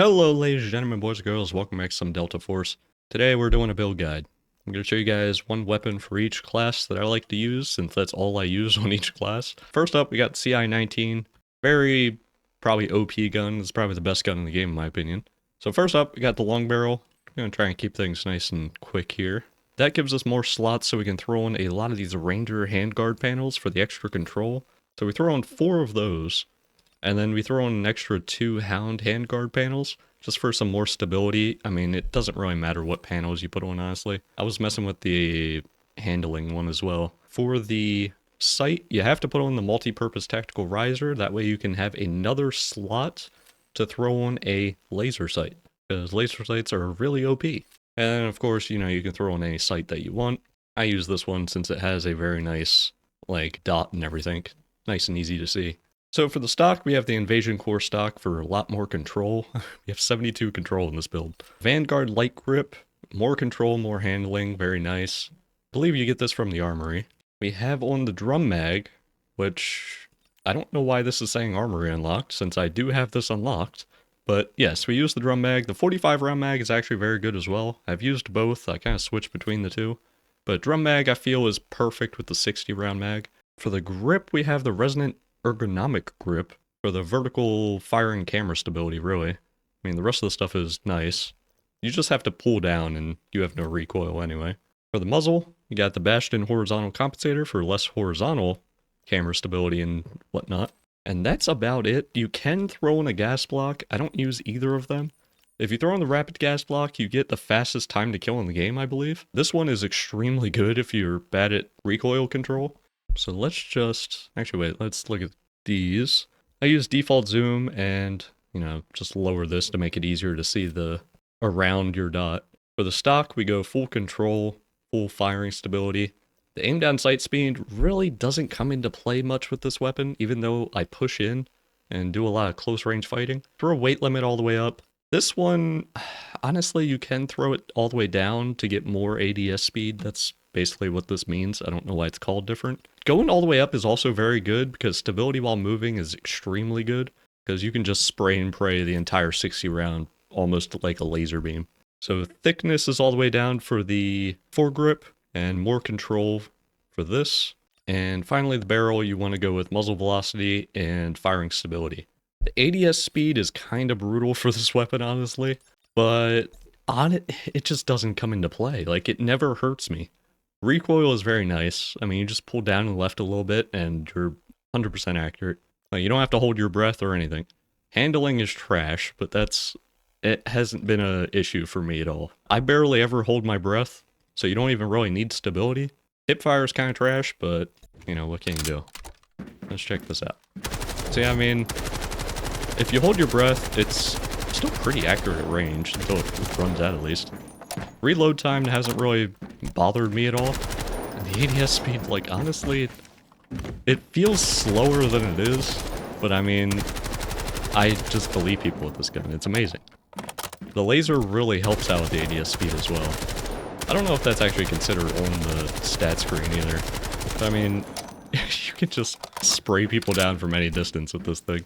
Hello ladies and gentlemen, boys and girls, welcome back to some Delta Force. Today we're doing a build guide. I'm going to show you guys one weapon for each class that I like to use, since that's all I use on each class. First up, we got CI-19. Very, probably OP gun. It's probably the best gun in the game in my opinion. So first up, we got the long barrel. I'm going to try and keep things nice and quick here. That gives us more slots so we can throw in a lot of these Ranger handguard panels for the extra control. So we throw in 4 of those. And then we throw in an extra 2 Hound handguard panels, just for some more stability. I mean, it doesn't really matter what panels you put on, honestly. I was messing with the handling one as well. For the sight, you have to put on the multi-purpose tactical riser. That way you can have another slot to throw on a laser sight, because laser sights are really OP. And then, of course, you know, you can throw on any sight that you want. I use this one since it has a very nice, like, dot and everything. Nice and easy to see. So for the stock, we have the Invasion Core stock for a lot more control. We have 72 control in this build. Vanguard Light Grip, more control, more handling, very nice. I believe you get this from the armory. We have on the drum mag, which I don't know why this is saying armory unlocked, since I do have this unlocked. But yes, we use the drum mag. The 45 round mag is actually very good as well. I've used both, I kind of switch between the two. But drum mag I feel is perfect with the 60 round mag. For the grip, we have the Resonant Ergonomic grip for the vertical firing camera stability, really. I mean, the rest of the stuff is nice. You just have to pull down and you have no recoil anyway. For the muzzle, you got the Bastion horizontal compensator for less horizontal camera stability and whatnot. And that's about it. You can throw in a gas block. I don't use either of them. If you throw in the rapid gas block, you get the fastest time to kill in the game, I believe. This one is extremely good if you're bad at recoil control. So let's just, actually wait, let's look at these. I use default zoom and, you know, just lower this to make it easier to see the around your dot. For the stock, we go full control, full firing stability. The aim down sight speed really doesn't come into play much with this weapon, even though I push in and do a lot of close range fighting. Throw a weight limit all the way up. This one, honestly, you can throw it all the way down to get more ADS speed. That's basically what this means. I don't know why it's called different. Going all the way up is also very good because stability while moving is extremely good because you can just spray and pray the entire 60 round almost like a laser beam. So thickness is all the way down for the foregrip and more control for this. And finally the barrel, you want to go with muzzle velocity and firing stability. The ADS speed is kind of brutal for this weapon, honestly, but on it, it just doesn't come into play. Like, it never hurts me. Recoil is very nice. I mean, you just pull down and left a little bit and you're 100% accurate. Like, you don't have to hold your breath or anything. Handling is trash, but it hasn't been an issue for me at all. I barely ever hold my breath, so you don't even really need stability. Hipfire is kind of trash, but, you know, what can you do? Let's check this out. See, I mean, if you hold your breath, it's still pretty accurate at range, until it runs out at least. Reload time hasn't really bothered me at all. And the ADS speed, like, honestly, it feels slower than it is. But I mean, I just believe people with this gun. It's amazing. The laser really helps out with the ADS speed as well. I don't know if that's actually considered on the stat screen either. But I mean, you can just spray people down from any distance with this thing.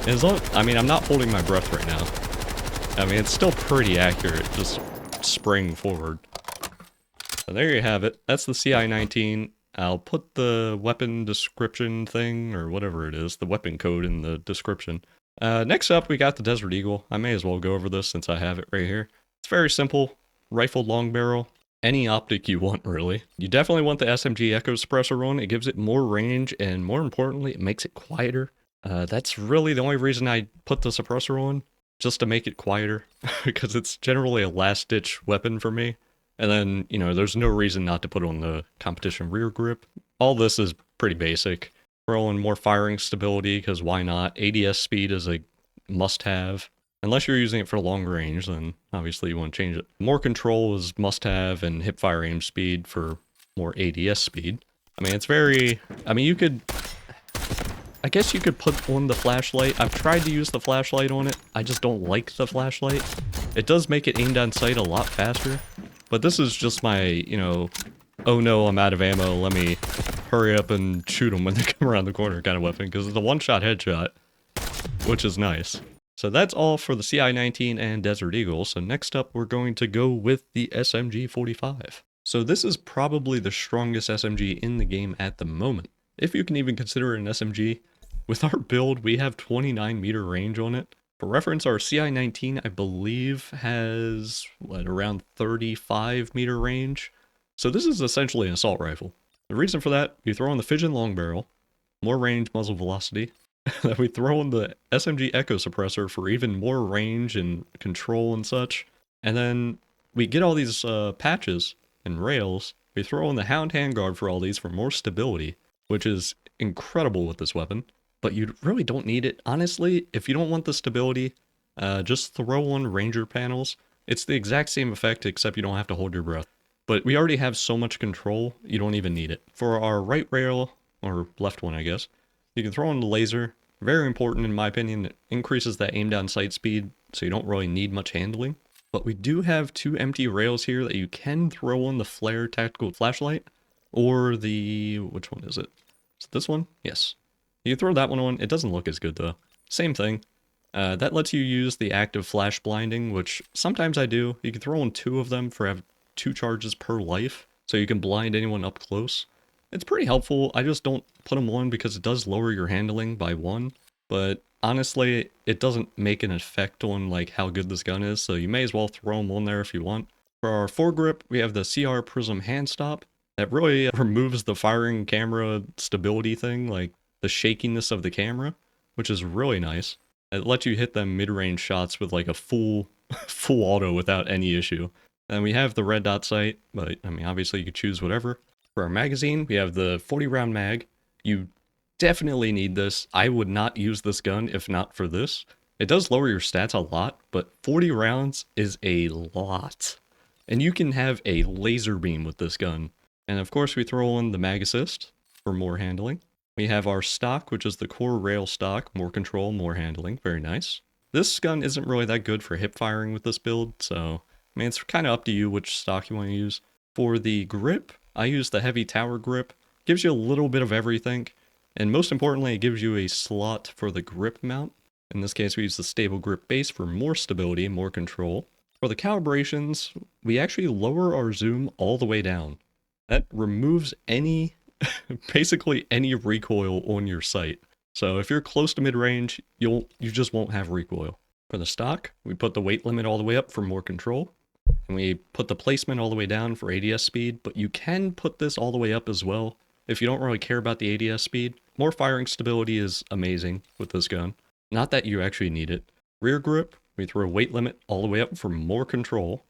As long, I mean, I'm not holding my breath right now. I mean, it's still pretty accurate, just spraying forward. So there you have it. That's the CI-19. I'll put the weapon description thing, or whatever it is, the weapon code in the description. Next up, we got the Desert Eagle. I may as well go over this since I have it right here. It's very simple. Rifled long barrel. Any optic you want, really. You definitely want the SMG Echo Suppressor on. It gives it more range, and more importantly, it makes it quieter. That's really the only reason I put the suppressor on, just to make it quieter, because it's generally a last-ditch weapon for me. And then, you know, there's no reason not to put on the competition rear grip. All this is pretty basic. Throw in more firing stability, because why not? ADS speed is a must-have. Unless you're using it for long range, then obviously you want to change it. More control is must-have, and hipfire aim speed for more ADS speed. I mean, it's very... I mean, you could... I guess you could put on the flashlight. I've tried to use the flashlight on it. I just don't like the flashlight. It does make it aimed on sight a lot faster. But this is just my, you know, oh no, I'm out of ammo, let me hurry up and shoot them when they come around the corner kind of weapon. Because it's a one-shot headshot, which is nice. So that's all for the CI-19 and Desert Eagle. So next up, we're going to go with the SMG-45. So this is probably the strongest SMG in the game at the moment, if you can even consider it an SMG. With our build, we have 29 meter range on it. For reference, our CI-19, I believe, has, around 35 meter range. So this is essentially an assault rifle. The reason for that, you throw in the Fission long barrel, more range, muzzle velocity. Then we throw in the SMG echo suppressor for even more range and control and such. And then we get all these patches and rails. We throw in the Hound handguard for all these for more stability, which is incredible with this weapon. But you really don't need it. Honestly, if you don't want the stability, just throw on Ranger panels. It's the exact same effect, except you don't have to hold your breath. But we already have so much control, you don't even need it. For our right rail, or left one I guess, you can throw in the laser. Very important in my opinion. It increases that aim down sight speed, so you don't really need much handling. But we do have 2 empty rails here that you can throw on the flare tactical flashlight, or the, which one is it? Is it this one? Yes. You throw that one on, it doesn't look as good though. Same thing. That lets you use the active flash blinding, which sometimes I do. You can throw on 2 of them for have 2 charges per life, so you can blind anyone up close. It's pretty helpful. I just don't put them on because it does lower your handling by 1. But honestly, it doesn't make an effect on like how good this gun is, so you may as well throw them on there if you want. For our foregrip, we have the CR Prism hand stop. That really removes the firing camera stability thing, like the shakiness of the camera, which is really nice. It lets you hit them mid-range shots with like a full auto without any issue. And we have the red dot sight, but I mean obviously you could choose whatever. For our magazine, we have the 40 round mag. You definitely need this. I would not use this gun if not for this. It does lower your stats a lot, but 40 rounds is a lot. And you can have a laser beam with this gun. And of course we throw in the mag assist for more handling. We have our stock, which is the core rail stock, more control, more handling, very nice. This gun isn't really that good for hip firing with this build, so I mean it's kind of up to you which stock you want to use. For the grip, I use the heavy tower grip. Gives you a little bit of everything, and most importantly it gives you a slot for the grip mount. In this case we use the stable grip base for more stability, more control. For the calibrations, we actually lower our zoom all the way down. That removes any basically any recoil on your sight. So if you're close to mid-range, you just won't have recoil. For the stock, we put the weight limit all the way up for more control. And we put the placement all the way down for ADS speed, but you can put this all the way up as well if you don't really care about the ADS speed. More firing stability is amazing with this gun. Not that you actually need it. Rear grip, we throw a weight limit all the way up for more control.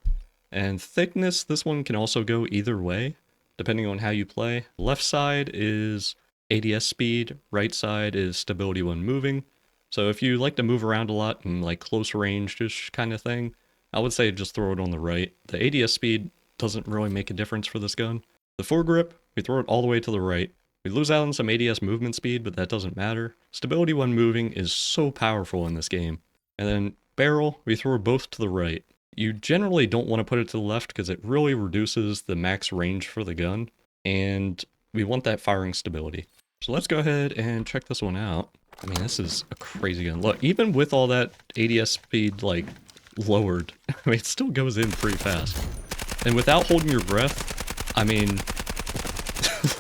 And thickness, this one can also go either way, depending on how you play. Left side is ADS speed, right side is stability when moving. So if you like to move around a lot and like close range just kind of thing, I would say just throw it on the right. The ADS speed doesn't really make a difference for this gun. The foregrip, we throw it all the way to the right. We lose out on some ADS movement speed, but that doesn't matter. Stability when moving is so powerful in this game. And then barrel, we throw both to the right. You generally don't want to put it to the left because it really reduces the max range for the gun, and we want that firing stability. So let's go ahead and check this one out. I mean, this is a crazy gun. Look, even with all that ADS speed, like, lowered, I mean, it still goes in pretty fast. And without holding your breath, I mean,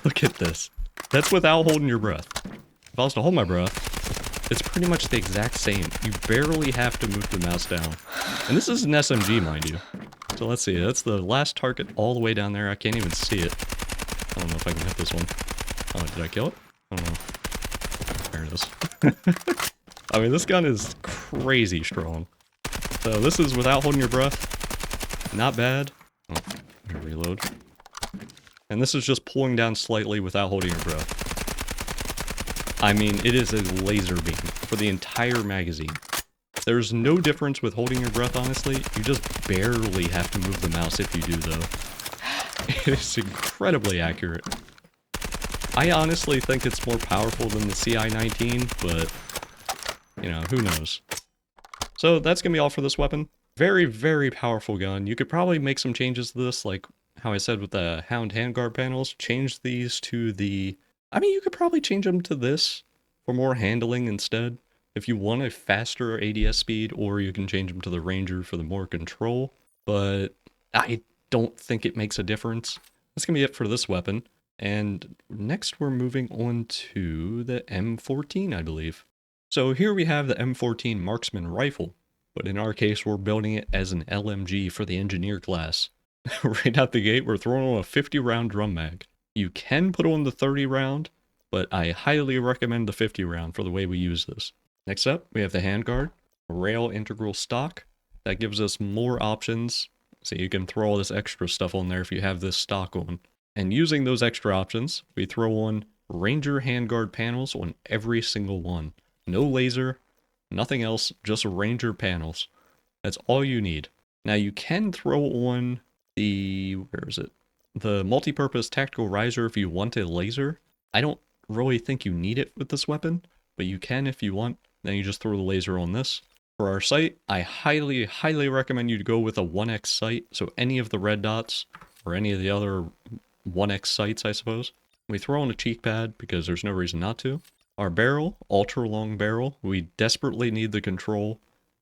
look at this. That's without holding your breath. If I was to hold my breath, it's pretty much the exact same. You barely have to move the mouse down. And this is an SMG, mind you. So let's see, that's the last target all the way down there. I can't even see it. I don't know if I can hit this one. Oh, did I kill it? I don't know. There it is. I mean, this gun is crazy strong. So this is without holding your breath. Not bad. Oh, let me reload. And this is just pulling down slightly without holding your breath. I mean, it is a laser beam for the entire magazine. There's no difference with holding your breath, honestly. You just barely have to move the mouse if you do, though. It is incredibly accurate. I honestly think it's more powerful than the CI-19, but, you know, who knows. So that's gonna be all for this weapon. Very, very powerful gun. You could probably make some changes to this, like how I said with the Hound handguard panels. Change these to the... I mean, you could probably change them to this for more handling instead. if you want a faster ADS speed, or you can change them to the Ranger for the more control, but I don't think it makes a difference. That's going to be it for this weapon. And next we're moving on to the M14, I believe. So here we have the M14 Marksman rifle, but in our case we're building it as an LMG for the engineer class. Right out the gate we're throwing on a 50 round drum mag. You can put on the 30 round, but I highly recommend the 50 round for the way we use this. Next up we have the handguard, rail integral stock. That gives us more options, so you can throw all this extra stuff on there if you have this stock on. And using those extra options, we throw on Ranger handguard panels on every single one. No laser, nothing else, just Ranger panels. That's all you need. Now you can throw on the, the multi-purpose tactical riser if you want a laser. I don't really think you need it with this weapon, but you can if you want. Then you just throw the laser on this. For our sight, I highly, highly recommend you to go with a 1x sight, so any of the red dots, or any of the other 1x sights, I suppose. We throw on a cheek pad because there's no reason not to. Our barrel, ultra long barrel, we desperately need the control.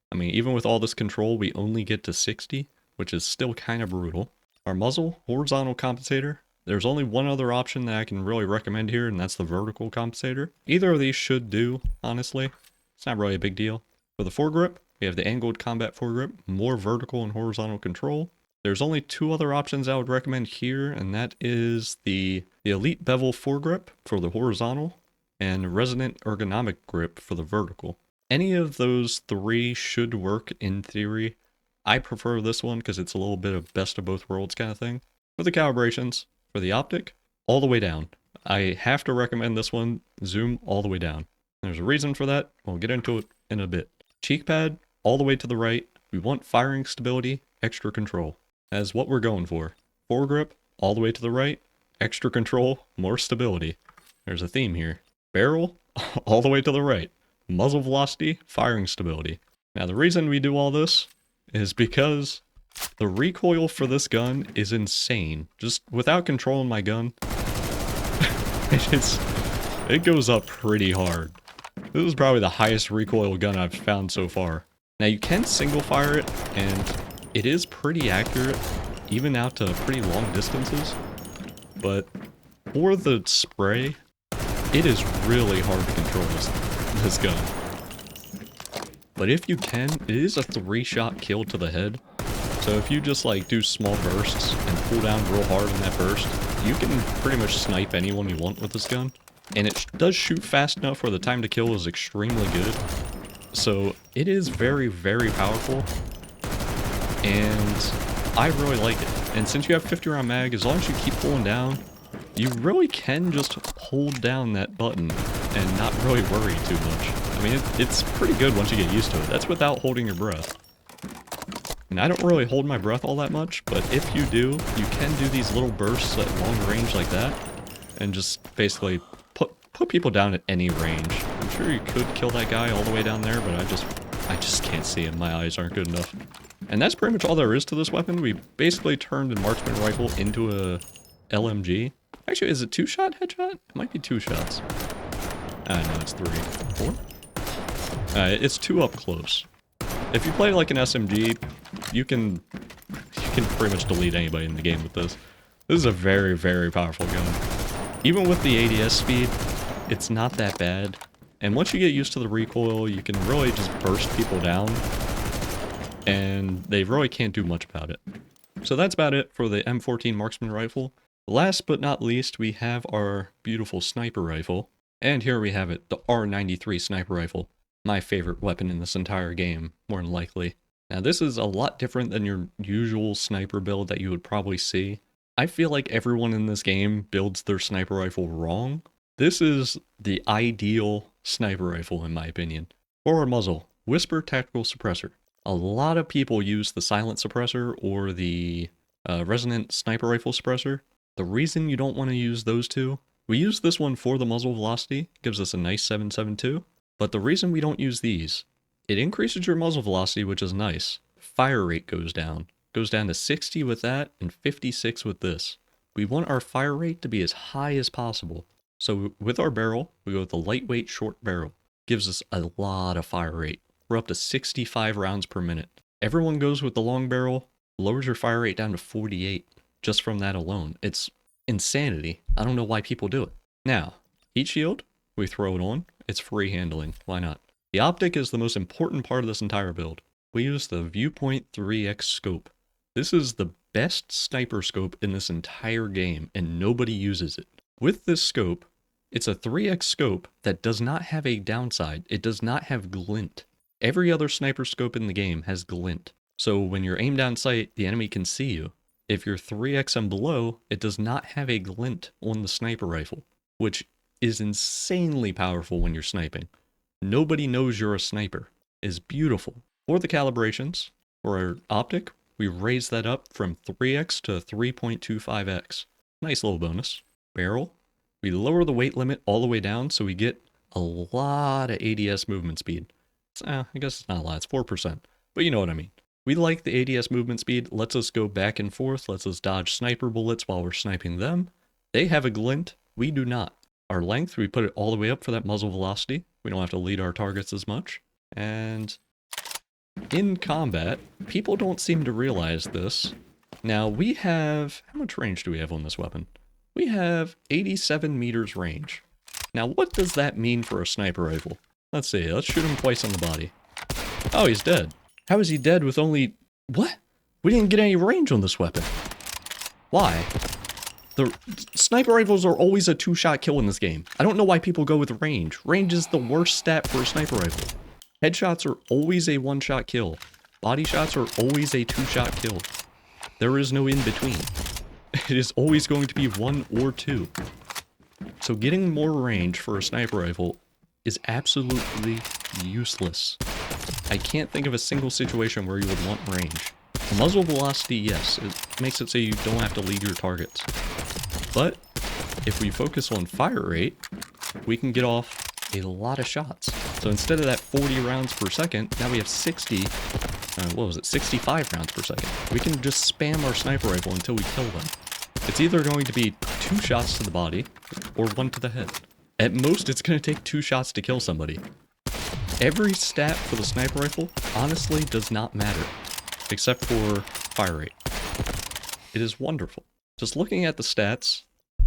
I mean, even with all this control, we only get to 60, which is still kind of brutal. Our muzzle, horizontal compensator. There's only one other option that I can really recommend here, and that's the vertical compensator. Either of these should do, honestly. It's not really a big deal. For the foregrip, we have the angled combat foregrip, more vertical and horizontal control. There's only two other options I would recommend here, and that is the Elite Bevel foregrip for the horizontal, and Resonant Ergonomic Grip for the vertical. Any of those three should work in theory. I prefer this one because it's a little bit of best of both worlds kind of thing. For the calibrations, for the optic, all the way down. I have to recommend this one, zoom all the way down. There's a reason for that, we'll get into it in a bit. Cheek pad, all the way to the right. We want firing stability, extra control. That's what we're going for. Foregrip, all the way to the right. Extra control, more stability. There's a theme here. Barrel, all the way to the right. Muzzle velocity, firing stability. Now the reason we do all this is because the recoil for this gun is insane. Just without controlling my gun, it goes up pretty hard. This is probably the highest recoil gun I've found so far. Now you can single fire it, and it is pretty accurate, even out to pretty long distances. But for the spray, it is really hard to control this gun. But if you can, it is a 3-shot kill to the head. So if you just like do small bursts and pull down real hard in that burst, you can pretty much snipe anyone you want with this gun. And it does shoot fast enough where the time to kill is extremely good. So it is very, very powerful. And I really like it. And since you have 50 round mag, as long as you keep pulling down, you really can just hold down that button and not really worry too much. I mean, it's pretty good once you get used to it. That's without holding your breath. And I don't really hold my breath all that much, but if you do, you can do these little bursts at long range like that, and just basically put people down at any range. I'm sure you could kill that guy all the way down there, but I just can't see him. My eyes aren't good enough. And that's pretty much all there is to this weapon. We basically turned a marksman rifle into a LMG. Actually, is it 2-shot headshot? It might be 2 shots. No, it's 3. 4? It's 2 up close. If you play like an SMG, you can pretty much delete anybody in the game with this. This is a very, very powerful gun. Even with the ADS speed, it's not that bad. And once you get used to the recoil, you can really just burst people down. And they really can't do much about it. So that's about it for the M14 Marksman rifle. Last but not least, we have our beautiful sniper rifle. And here we have it, the R93 sniper rifle. My favorite weapon in this entire game, more than likely. Now this is a lot different than your usual sniper build that you would probably see. I feel like everyone in this game builds their sniper rifle wrong. This is the ideal sniper rifle in my opinion. For our muzzle, Whisper Tactical Suppressor. A lot of people use the Silent Suppressor or the Resonant Sniper Rifle Suppressor. The reason you don't want to use those two, we use this one for the muzzle velocity, gives us a nice 7.72. But the reason we don't use these, it increases your muzzle velocity, which is nice. Fire rate goes down to 60 with that and 56 with this. We want our fire rate to be as high as possible. So with our barrel, we go with the lightweight short barrel. gives us a lot of fire rate. We're up to 65 rounds per minute. Everyone goes with the long barrel, lowers your fire rate down to 48 just from that alone. It's insanity. I don't know why people do it. Now, heat shield, we throw it on. It's free handling. Why not? The optic is the most important part of this entire build. We use the Viewpoint 3X scope. This is the best sniper scope in this entire game, and nobody uses it. With this scope, it's a 3X scope that does not have a downside. It does not have glint. Every other sniper scope in the game has glint. So when you're aimed down sight, the enemy can see you. If you're 3X and below, it does not have a glint on the sniper rifle, which is insanely powerful when you're sniping. Nobody knows you're a sniper. It's beautiful. For the calibrations, for our optic, we raise that up from 3X to 3.25X. Nice little bonus. Barrel, we lower the weight limit all the way down so we get a lot of ADS movement speed. I guess it's not a lot, it's 4%, but you know what I mean. We like the ADS movement speed, lets us go back and forth, lets us dodge sniper bullets while we're sniping them. They have a glint, we do not. Our length, we put it all the way up for that muzzle velocity. We don't have to lead our targets as much. And in combat, people don't seem to realize this. Now we have, how much range do we have on this weapon? We have 87 meters range. Now what does that mean for a sniper rifle? Let's see, let's shoot him twice on the body. Oh, he's dead. How is he dead with only... What? We didn't get any range on this weapon. Why? The sniper rifles are always a 2-shot kill in this game. I don't know why people go with range. Range is the worst stat for a sniper rifle. Headshots are always a 1-shot kill. Body shots are always a 2-shot kill. There is no in between. It is always going to be 1 or 2. So getting more range for a sniper rifle is absolutely useless. I can't think of a single situation where you would want range. Muzzle velocity, yes, it makes it so you don't have to lead your targets. But if we focus on fire rate, we can get off a lot of shots. So instead of that 40 rounds per second, now we have 65 rounds per second. We can just spam our sniper rifle until we kill them. It's either going to be 2 shots to the body or 1 to the head. At most, it's going to take 2 shots to kill somebody. Every stat for the sniper rifle honestly does not matter, except for fire rate. It is wonderful. Just looking at the stats,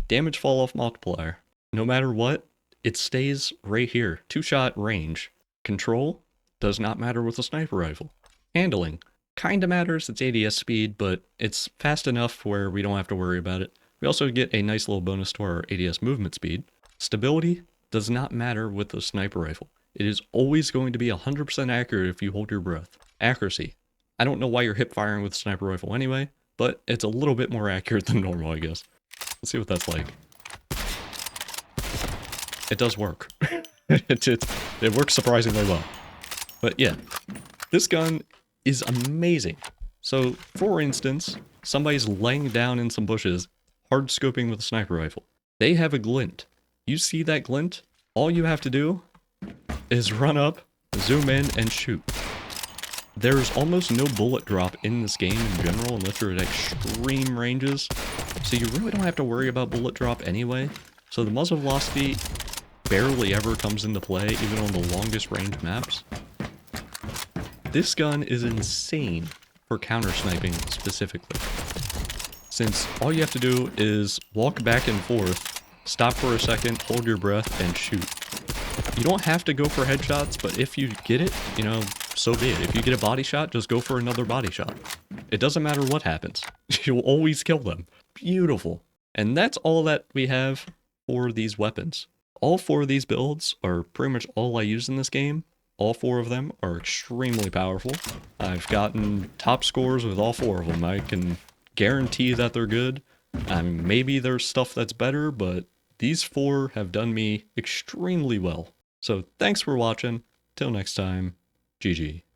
damage fall off multiplier, no matter what, it stays right here. 2-shot range. Control does not matter with a sniper rifle. Handling kinda matters, it's ADS speed, but it's fast enough where we don't have to worry about it. We also get a nice little bonus to our ADS movement speed. Stability does not matter with the sniper rifle. It is always going to be 100% accurate if you hold your breath. Accuracy. I don't know why you're hip firing with a sniper rifle anyway, but it's a little bit more accurate than normal, I guess. Let's see what that's like. It does work. It works surprisingly well. But yeah, this gun is amazing. So, for instance, somebody's laying down in some bushes, hard scoping with a sniper rifle. They have a glint. You see that glint? All you have to do is run up, zoom in, and shoot. There's almost no bullet drop in this game in general unless you're at extreme ranges, so you really don't have to worry about bullet drop anyway. So the muzzle velocity barely ever comes into play, even on the longest range maps. This gun is insane for counter sniping specifically, since all you have to do is walk back and forth, stop for a second, hold your breath, and shoot. You don't have to go for headshots, but if you get it, you know, so be it. If you get a body shot, just go for another body shot. It doesn't matter what happens. You'll always kill them. Beautiful. And that's all that we have for these weapons. All 4 of these builds are pretty much all I use in this game. All 4 of them are extremely powerful. I've gotten top scores with all 4 of them. I can guarantee that they're good. Maybe there's stuff that's better, but these 4 have done me extremely well. So thanks for watching. Till next time, GG.